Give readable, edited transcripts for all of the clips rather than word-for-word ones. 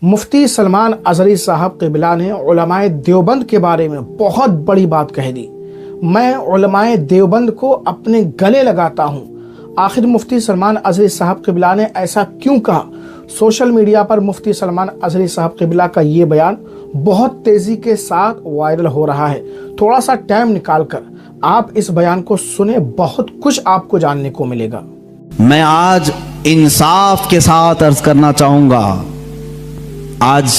مفتی سلمان اظہری صاحب قبلہ نے علماء دیوبند کے بارے میں بہت بڑی بات کہہ دی۔ میں علماء دیوبند کو اپنے گلے لگاتا ہوں۔ آخر مفتی سلمان اظہری صاحب قبلہ نے ایسا کیوں کہا؟ سوشل میڈیا پر مفتی سلمان اظہری صاحب قبلہ کا یہ بیان بہت تیزی کے ساتھ وائرل ہو رہا ہے۔ تھوڑا سا ٹائم نکال کر آپ اس بیان کو سنیں، بہت کچھ آپ کو جاننے کو ملے گا۔ میں آج انصاف کے ساتھ عرض کرنا چاہوں گا، آج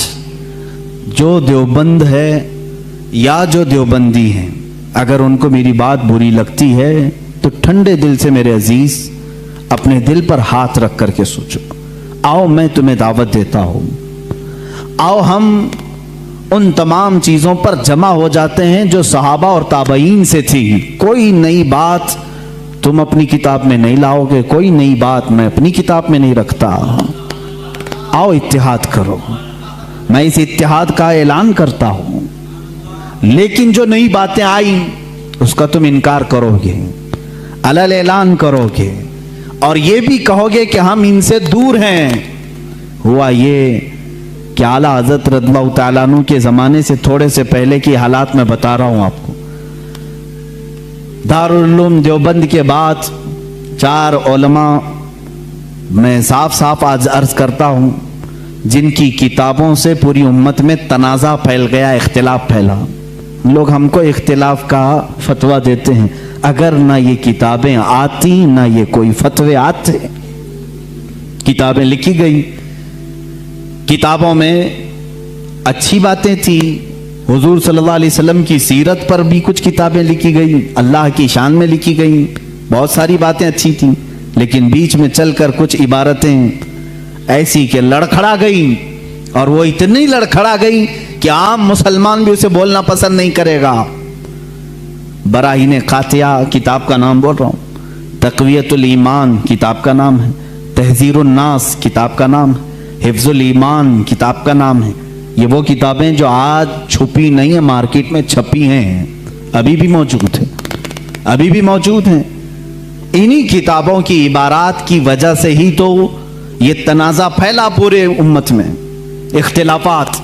جو دیوبند ہے یا جو دیوبندی ہیں، اگر ان کو میری بات بری لگتی ہے تو ٹھنڈے دل سے میرے عزیز اپنے دل پر ہاتھ رکھ کر کے سوچو۔ آؤ میں تمہیں دعوت دیتا ہوں، آؤ ہم ان تمام چیزوں پر جمع ہو جاتے ہیں جو صحابہ اور تابعین سے تھی۔ کوئی نئی بات تم اپنی کتاب میں نہیں لاؤ گے، کوئی نئی بات میں اپنی کتاب میں نہیں رکھتا۔ آؤ اتحاد کرو، میں اس اتحاد کا اعلان کرتا ہوں، لیکن جو نئی باتیں آئیں اس کا تم انکار کرو گے، علل اعلان کرو گے، اور یہ بھی کہو گے کہ ہم ان سے دور ہیں۔ ہوا یہ کہ اعلیٰ حضرت رضی اللہ تعالیٰ عنہ کے زمانے سے تھوڑے سے پہلے کی حالات میں بتا رہا ہوں آپ کو۔ دارالعلوم دیوبند کے بعد 4 علماء میں صاف صاف آج عرض کرتا ہوں جن کی کتابوں سے پوری امت میں تنازع پھیل گیا، اختلاف پھیلا۔ لوگ ہم کو اختلاف کا فتویٰ دیتے ہیں، اگر نہ یہ کتابیں آتی نہ یہ کوئی فتوے آتے۔ کتابیں لکھی گئی، کتابوں میں اچھی باتیں تھی، حضور صلی اللہ علیہ وسلم کی سیرت پر بھی کچھ کتابیں لکھی گئی، اللہ کی شان میں لکھی گئی، بہت ساری باتیں اچھی تھیں، لیکن بیچ میں چل کر کچھ عبارتیں ایسی کہ لڑکھڑا گئی، اور وہ اتنی لڑکھڑا گئی کہ عام مسلمان بھی اسے بولنا پسند نہیں کرے گا۔ براہین قاطعہ کتاب کا نام بول رہا ہوں، تقویت الایمان کتاب کا نام ہے، تحذیر الناس کتاب کا نام ہے، حفظ الایمان کتاب کا نام ہے۔ یہ وہ کتابیں جو آج چھپی نہیں ہیں، مارکیٹ میں چھپی ہیں، ابھی بھی موجود ہیں، ابھی بھی موجود ہیں۔ انہی کتابوں کی عبارات کی وجہ سے ہی تو یہ تنازع پھیلا پورے امت میں، اختلافات۔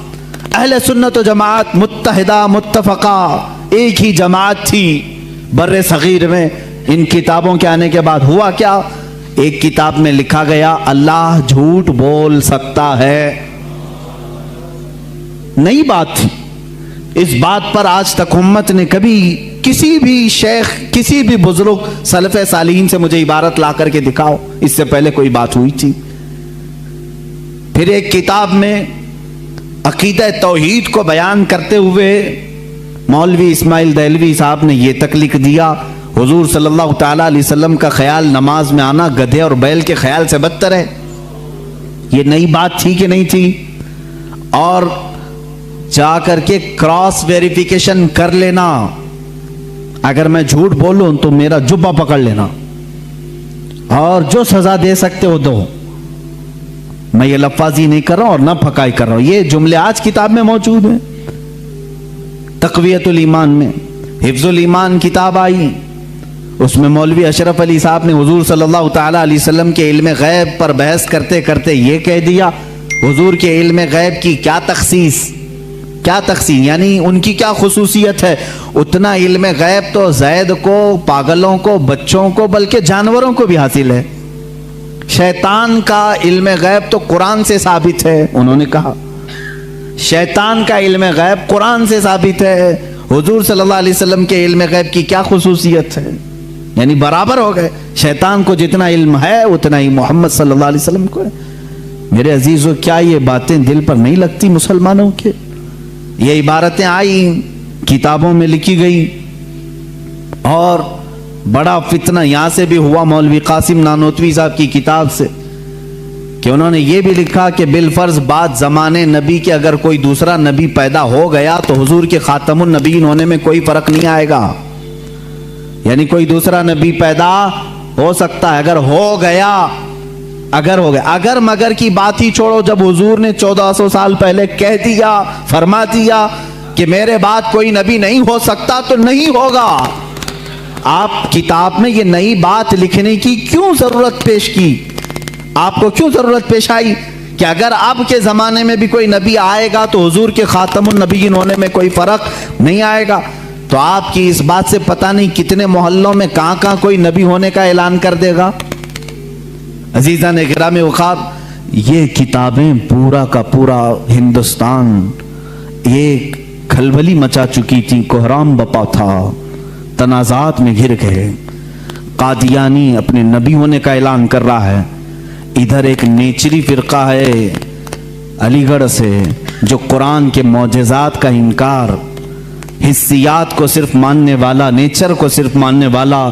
اہل سنت و جماعت متحدہ متفقہ ایک ہی جماعت تھی بر صغیر میں۔ ان کتابوں کے آنے کے بعد ہوا کیا؟ ایک کتاب میں لکھا گیا اللہ جھوٹ بول سکتا ہے، نئی بات تھی۔ اس بات پر آج تک امت نے کبھی کسی بھی شیخ، کسی بھی بزرگ سلف صالحین سے مجھے عبارت لا کر کے دکھاؤ اس سے پہلے کوئی بات ہوئی تھی۔ پھر ایک کتاب میں عقیدہ توحید کو بیان کرتے ہوئے مولوی اسماعیل دہلوی صاحب نے یہ تک لکھ دیا، حضور صلی اللہ تعالیٰ علیہ وسلم کا خیال نماز میں آنا گدھے اور بیل کے خیال سے بدتر ہے۔ یہ نئی بات تھی کہ نہیں تھی؟ اور جا کر کے کراس ویریفیکیشن کر لینا، اگر میں جھوٹ بولوں تو میرا جبہ پکڑ لینا، اور جو سزا دے سکتے ہو دو۔ میں یہ لفاظی نہیں کر رہا ہوں اور نہ پھکائی کر رہا ہوں، یہ جملے آج کتاب میں موجود ہیں۔ تقویت الایمان میں حفظ الایمان کتاب آئی، اس میں مولوی اشرف علی صاحب نے حضور صلی اللہ تعالیٰ علیہ وسلم کے علم غیب پر بحث کرتے کرتے یہ کہہ دیا، حضور کے علم غیب کی کیا تخصیص، کیا تقسیم، یعنی ان کی کیا خصوصیت ہے؟ اتنا علم غیب تو زید کو، پاگلوں کو، بچوں کو، بلکہ جانوروں کو بھی حاصل ہے۔ شیطان کا علم غیب تو قرآن سے ثابت ہے، انہوں نے کہا شیطان کا علم غیب قرآن سے ثابت ہے، حضور صلی اللہ علیہ وسلم کے علم غیب کی کیا خصوصیت ہے؟ یعنی برابر ہو گئے، شیطان کو جتنا علم ہے اتنا ہی محمد صلی اللہ علیہ وسلم کو ہے۔ میرے عزیزو، کیا یہ باتیں دل پر نہیں لگتی مسلمانوں کے؟ یہ عبارتیں آئیں، کتابوں میں لکھی گئی، اور بڑا فتنہ یہاں سے بھی ہوا مولوی قاسم نانوتوی صاحب کی کتاب سے، کہ انہوں نے یہ بھی لکھا کہ بالفرض بعد زمانے نبی کے اگر کوئی دوسرا نبی پیدا ہو گیا تو حضور کے خاتم النبیین ہونے میں کوئی فرق نہیں آئے گا۔ یعنی کوئی دوسرا نبی پیدا ہو سکتا ہے، اگر ہو گیا، اگر مگر کی بات ہی چھوڑو، جب حضور نے 1400 سال پہلے کہہ دیا، فرما دیا کہ میرے بعد کوئی نبی نہیں ہو سکتا تو نہیں ہوگا۔ آپ کتاب میں یہ نئی بات لکھنے کی کیوں ضرورت پیش کی؟ آپ کو کیوں ضرورت پیش آئی کہ اگر اب کے زمانے میں بھی کوئی نبی آئے گا تو حضور کے خاتم النبیین ہونے میں کوئی فرق نہیں آئے گا، تو آپ کی اس بات سے پتہ نہیں کتنے محلوں میں کہاں کہاں کوئی نبی ہونے کا اعلان کر دے گا۔ عزیزان گرامی وقار، یہ کتابیں پورا کا پورا ہندوستان ایک کھلبلی مچا چکی تھی، کوہرام بپا تھا، تنازعات میں گر گئے۔ قادیانی اپنے نبی ہونے کا اعلان کر رہا ہے، ادھر ایک نیچری فرقہ ہے علی گڑھ سے جو قرآن کے معجزات کا انکار، حسیات کو صرف ماننے والا، نیچر کو صرف ماننے والا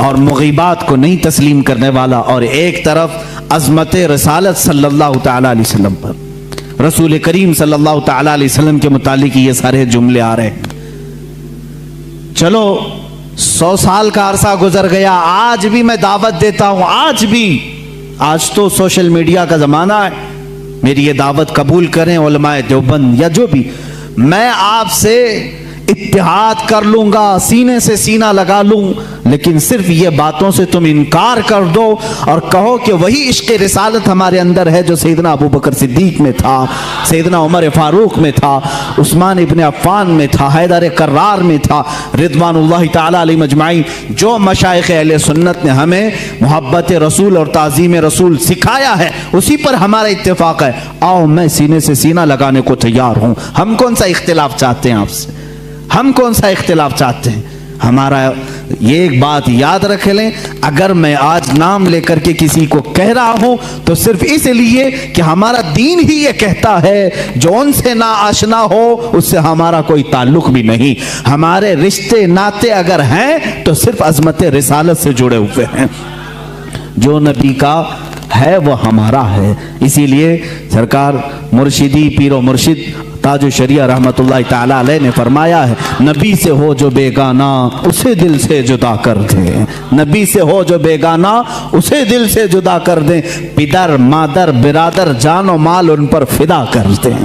اور مغیبات کو نہیں تسلیم کرنے والا، اور ایک طرف عظمت رسالت صلی اللہ تعالی علیہ وسلم پر، رسول کریم صلی اللہ تعالی علیہ وسلم کے متعلق یہ سارے جملے آ رہے ہیں۔ چلو 100 سال کا عرصہ گزر گیا، آج بھی میں دعوت دیتا ہوں، آج تو سوشل میڈیا کا زمانہ ہے، میری یہ دعوت قبول کریں علماء دیوبند یا جو بھی، میں آپ سے اتحاد کر لوں گا، سینے سے سینہ لگا لوں، لیکن صرف یہ باتوں سے تم انکار کر دو اور کہو کہ وہی عشق رسالت ہمارے اندر ہے جو سیدنا ابو بکر صدیق میں تھا، سیدنا عمر فاروق میں تھا، عثمان ابن عفان میں تھا، حیدر کرار میں تھا، رضوان اللہ تعالی علیہ مجمعین۔ جو مشائخ اہل سنت نے ہمیں محبت رسول اور تعظیم رسول سکھایا ہے اسی پر ہمارا اتفاق ہے، آؤ میں سینے سے سینہ لگانے کو تیار ہوں۔ ہم کون سا اختلاف چاہتے ہیں آپ سے؟ ہم کون سا اختلاف چاہتے ہیں؟ ہمارا یہ ایک بات یاد رکھ لیں، اگر میں آج نام لے کر کے کسی کو کہہ رہا ہوں تو صرف اس لیے کہ ہمارا دین ہی یہ کہتا ہے جو ان سے نا آشنا ہو اس سے ہمارا کوئی تعلق بھی نہیں، ہمارے رشتے ناتے اگر ہیں تو صرف عظمت رسالت سے جڑے ہوئے ہیں، جو نبی کا ہے وہ ہمارا ہے۔ اسی لیے سرکار مرشدی پیر و مرشد تاج الشریعہ رحمت اللہ تعالی علیہ نے فرمایا ہے، نبی سے ہو جو بیگانہ اسے دل سے جدا کر دیں، نبی سے ہو جو بیگانہ اسے دل سے جدا کر دیں، پدر مادر برادر جان و مال ان پر فدا کر دیں۔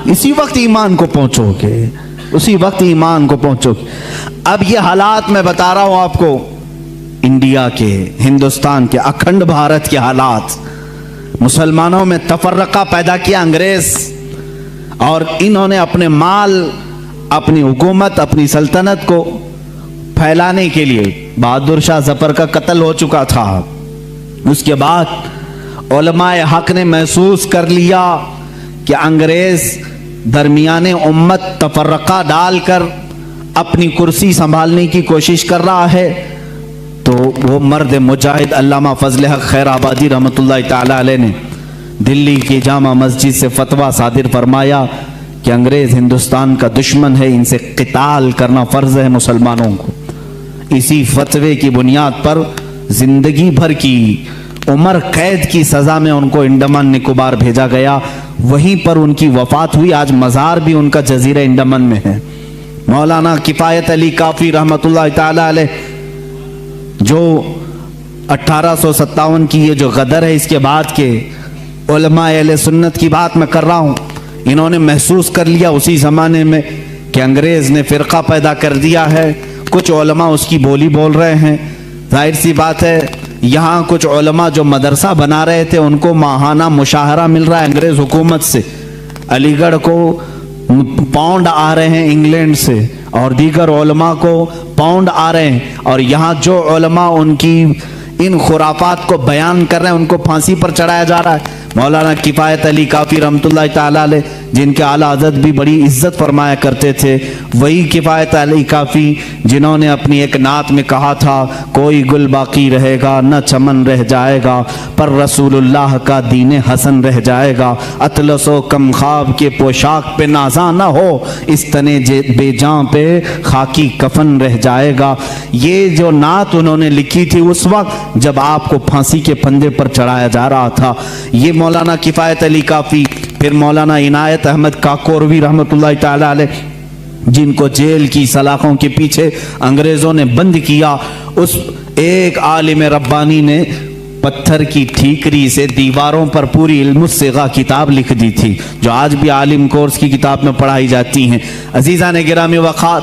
اسی وقت ایمان کو پہنچو گے، اسی وقت ایمان کو پہنچو گے۔ اب یہ حالات میں بتا رہا ہوں آپ کو، انڈیا کے، ہندوستان کے، اکھنڈ بھارت کے حالات، مسلمانوں میں تفرقہ پیدا کیا انگریز، اور انہوں نے اپنے مال، اپنی حکومت، اپنی سلطنت کو پھیلانے کے لیے، بہادر شاہ ظفر کا قتل ہو چکا تھا، اس کے بعد علماء حق نے محسوس کر لیا کہ انگریز درمیان امت تفرقہ ڈال کر اپنی کرسی سنبھالنے کی کوشش کر رہا ہے، تو وہ مرد مجاہد علامہ فضل حق خیر آبادی رحمت اللہ تعالی علیہ نے دلی کی جامع مسجد سے فتویٰ صادر فرمایا کہ انگریز ہندوستان کا دشمن ہے، ان سے قتال کرنا فرض ہے مسلمانوں کو۔ اسی فتوے کی بنیاد پر زندگی بھر کی عمر قید کی سزا میں ان کو انڈمان نکوبار بھیجا گیا، وہیں پر ان کی وفات ہوئی۔ آج مزار بھی ان کا جزیرہ انڈمان میں ہے۔ مولانا کفایت علی کافی رحمت اللہ تعالی علیہ، جو 1857 کی یہ جو غدر ہے، اس کے بعد کے علماء اہل سنت کی بات میں کر رہا ہوں، انہوں نے محسوس کر لیا اسی زمانے میں کہ انگریز نے فرقہ پیدا کر دیا ہے، کچھ علماء اس کی بولی بول رہے ہیں۔ ظاہر سی بات ہے، یہاں کچھ علماء جو مدرسہ بنا رہے تھے ان کو ماہانہ مشاہرہ مل رہا ہے انگریز حکومت سے، علی گڑھ کو پاؤنڈ آ رہے ہیں انگلینڈ سے، اور دیگر علماء کو پاؤنڈ آ رہے ہیں، اور یہاں جو علماء ان کی ان خرافات کو بیان کر رہے ہیں ان کو پھانسی پر چڑھایا جا رہا ہے۔ مولانا کفایت علی کافی رحمت اللہ تعالی علیہ، جن کے اعلیٰ حضرت بھی بڑی عزت فرمایا کرتے تھے، وہی کفایت علی کافی جنہوں نے اپنی ایک نعت میں کہا تھا، کوئی گل باقی رہے گا نہ چمن رہ جائے گا، پر رسول اللہ کا دین حسن رہ جائے گا، اطلس و کم خواب کے پوشاک پہ نازاں نہ ہو، اس تنے بے جاں پہ خاکی کفن رہ جائے گا۔ یہ جو نعت انہوں نے لکھی تھی اس وقت جب آپ کو پھانسی کے پھندے پر چڑھایا جا رہا تھا، یہ مولانا کفایت علی کافی، پھر مولانا عنایت احمد کاکوروی رحمت اللہ تعالی علیہ، جن کو جیل کی سلاخوں کے پیچھے انگریزوں نے بند کیا، اس ایک عالم ربانی نے پتھر کی ٹھیکری سے دیواروں پر پوری علم الصیغہ کتاب لکھ دی تھی، جو آج بھی عالم کورس کی کتاب میں پڑھائی جاتی ہیں۔ عزیزان گرامی وقار،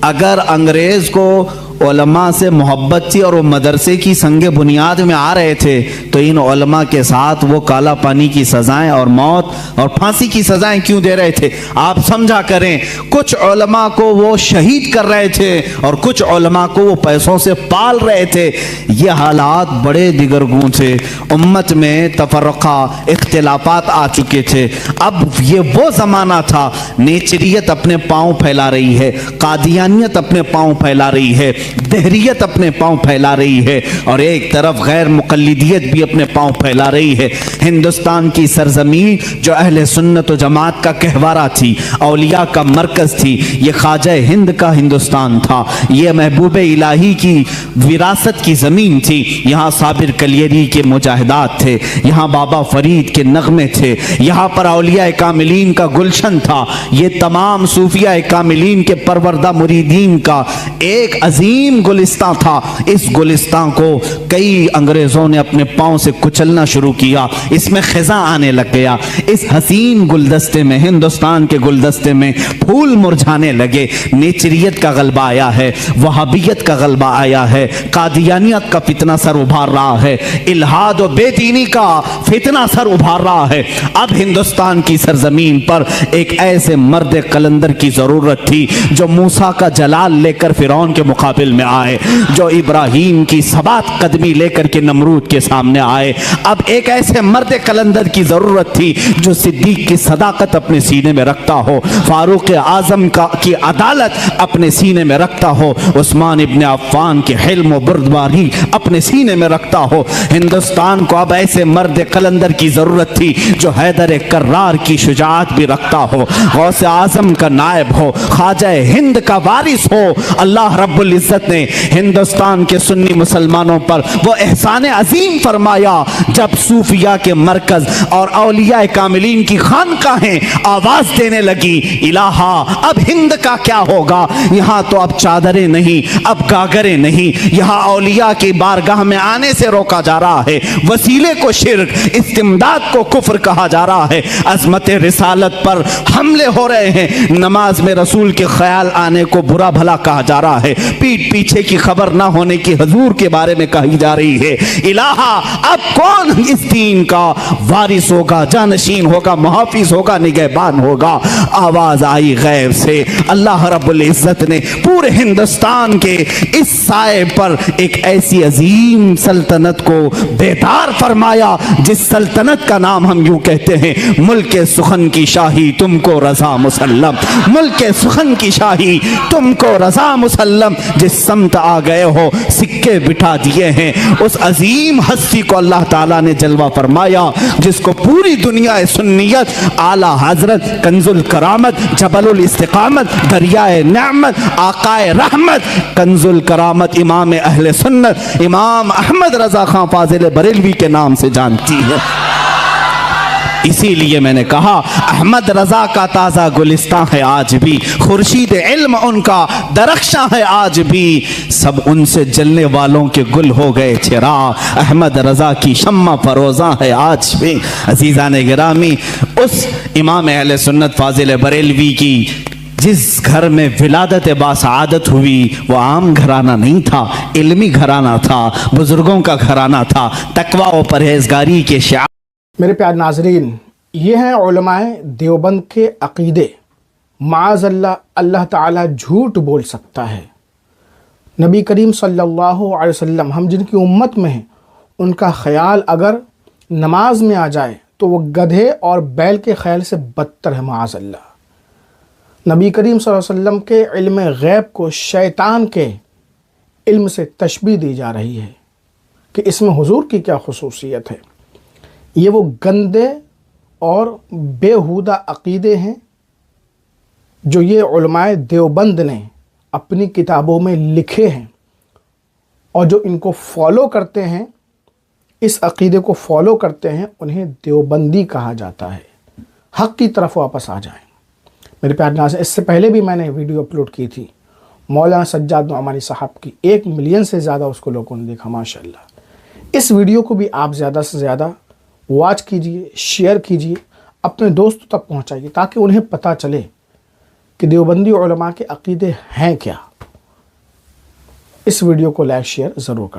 اگر انگریز کو علماء سے محبت تھی اور وہ مدرسے کی سنگ بنیاد میں آ رہے تھے تو ان علماء کے ساتھ وہ کالا پانی کی سزائیں اور موت اور پھانسی کی سزائیں کیوں دے رہے تھے؟ آپ سمجھا کریں، کچھ علماء کو وہ شہید کر رہے تھے اور کچھ علماء کو وہ پیسوں سے پال رہے تھے۔ یہ حالات بڑے دیگرگوں تھے، امت میں تفرقہ، اختلافات آ چکے تھے۔ اب یہ وہ زمانہ تھا، نیچریت اپنے پاؤں پھیلا رہی ہے، قادیانیت اپنے پاؤں پھیلا رہی ہے، دہریت اپنے پاؤں پھیلا رہی ہے، اور ایک طرف غیر مقلدیت بھی اپنے پاؤں پھیلا رہی ہے۔ ہندوستان کی سرزمین جو اہل سنت و جماعت کا گہوارہ تھی، اولیاء کا مرکز تھی، یہ خواجہ ہند کا ہندوستان تھا، یہ محبوب الہی کی وراثت کی زمین تھی۔ یہاں صابر کلیری کے مجاہدات تھے، یہاں بابا فرید کے نغمے تھے، یہاں پر اولیاء کاملین کا گلشن تھا، یہ تمام صوفیاء کاملین کے پروردہ مریدین کا ایک عظیم گلستان تھا۔ اس گلستان کو کئی انگریزوں نے اپنے پاؤں سے کچلنا شروع کیا، اس میں خزاں آنے لگ گیا۔ اس حسین گلدستے میں، ہندوستان کے گلدستے میں پھول مرجھانے لگے۔ نیچریت کا غلبہ آیا ہے، وہابیت کا غلبہ آیا ہے، قادیانیت کا فتنہ سر ابھار رہا ہے، الہاد و بے دینی کا فتنہ سر ابھار رہا ہے۔ اب ہندوستان کی سرزمین پر ایک ایسے مرد قلندر کی ضرورت تھی جو موسیٰ کا جلال لے کر فرعون کے مقابل میں آئے، جو ابراہیم کی ثبات قدمی لے کر کے نمرود کے سامنے آئے۔ اب ایک ایسے مرد قلندر کی ضرورت تھی جو صدیق کی صداقت اپنے سینے میں رکھتا ہو، فاروق اعظم کی عدالت اپنے سینے میں رکھتا ہو، عثمان ابن عفان کی حلم و بردباری اپنے سینے میں رکھتا ہو۔ ہندوستان کو اب ایسے مرد قلندر کی ضرورت تھی جو حیدر کرار کی شجاعت بھی رکھتا ہو، غوث اعظم کا نائب ہو، خواجہ ہند کا وارث ہو۔ اللہ رب العزت نے ہندوستان کے سنی مسلمانوں پر وہ احسان عظیم فرمایا جب صوفیاء کے مرکز اور اولیاء کاملین کی خانقاہیں آواز دینے لگی، الہا اب ہند کا کیا ہوگا؟ یہاں تو اب چادریں نہیں، اب گاگریں نہیں، یہاں اولیاء کی بارگاہ میں آنے سے روکا جا رہا ہے، وسیلے کو شرک، استمداد کو کفر کہا جا رہا ہے، عظمت رسالت پر حملے ہو رہے ہیں، نماز میں رسول کے خیال آنے کو برا بھلا کہا جا رہا ہے، پیٹ پیچھے کی خبر نہ ہونے کی حضور کے بارے میں کہی جا رہی ہے۔ الہا اب کون اس دین کا وارث ہوگا، جانشین ہوگا، محافظ ہوگا، نگہبان ہوگا؟ آواز آئی غیب سے، اللہ رب العزت نے پورے ہندوستان کے اس سائے پر ایک ایسی عظیم سلطنت کو بیدار فرمایا جس سلطنت کا نام ہم یوں کہتے ہیں، ملک سخن کی شاہی تم کو رضا مسلم، ملک سخن کی شاہی تم کو رضا مسلم۔ جس سمت آ گئے ہو سکے بٹھا دیے ہیں، اس عظیم ہستی کو اللہ تعالیٰ نے جلوہ فرمایا جس کو پوری دنیا سنیت، اعلیٰ حضرت، کنز الکرامت، جبل الاستقامت، دریائے نعمت، آقائے رحمت، کنز الکرامت، امام اہل سنت، امام احمد رضا خان فاضل بریلوی کے نام سے جانتی ہے۔ اسی لیے میں نے کہا احمد رضا کا تازہ گلستان ہے آج بھی، خورشید علم ان کا درخشاں ہے آج بھی، سب ان سے جلنے والوں کے گل ہو گئے چراغ، احمد رضا کی شمع فروزاں ہے آج بھی۔ عزیزان گرامی، اس امام اہل سنت فاضل بریلوی کی جس گھر میں ولادت باسعادت ہوئی وہ عام گھرانہ نہیں تھا، علمی گھرانہ تھا، بزرگوں کا گھرانہ تھا، تقوی و پرہیزگاری کے شعار۔ میرے پیارے ناظرین، یہ ہیں علماء دیوبند کے عقیدے۔ معاذ اللہ، اللہ تعالیٰ جھوٹ بول سکتا ہے۔ نبی کریم صلی اللہ علیہ وسلم، ہم جن کی امت میں ہیں، ان کا خیال اگر نماز میں آ جائے تو وہ گدھے اور بیل کے خیال سے بدتر ہے، معاذ اللہ۔ نبی کریم صلی اللہ علیہ وسلم کے علم غیب کو شیطان کے علم سے تشبیہ دی جا رہی ہے کہ اس میں حضور کی کیا خصوصیت ہے۔ یہ وہ گندے اور بےہودہ عقیدے ہیں جو یہ علماء دیوبند نے اپنی کتابوں میں لکھے ہیں، اور جو ان کو فالو کرتے ہیں، اس عقیدے کو فالو کرتے ہیں، انہیں دیوبندی کہا جاتا ہے۔ حق کی طرف واپس آ جائیں۔ میرے پیارے ناظرین، اس سے پہلے بھی میں نے ویڈیو اپلوڈ کی تھی مولانا سجاد نعمانی صاحب کی، 1 ملین سے زیادہ اس کو لوگوں نے دیکھا، ماشاءاللہ۔ اس ویڈیو کو بھی آپ زیادہ سے زیادہ واچ کیجئے، شیئر کیجئے، اپنے دوستوں تک پہنچائیے تاکہ انہیں پتہ چلے کہ دیوبندی علماء کے عقیدے ہیں کیا۔ اس ویڈیو کو لائک شیئر ضرور کریں۔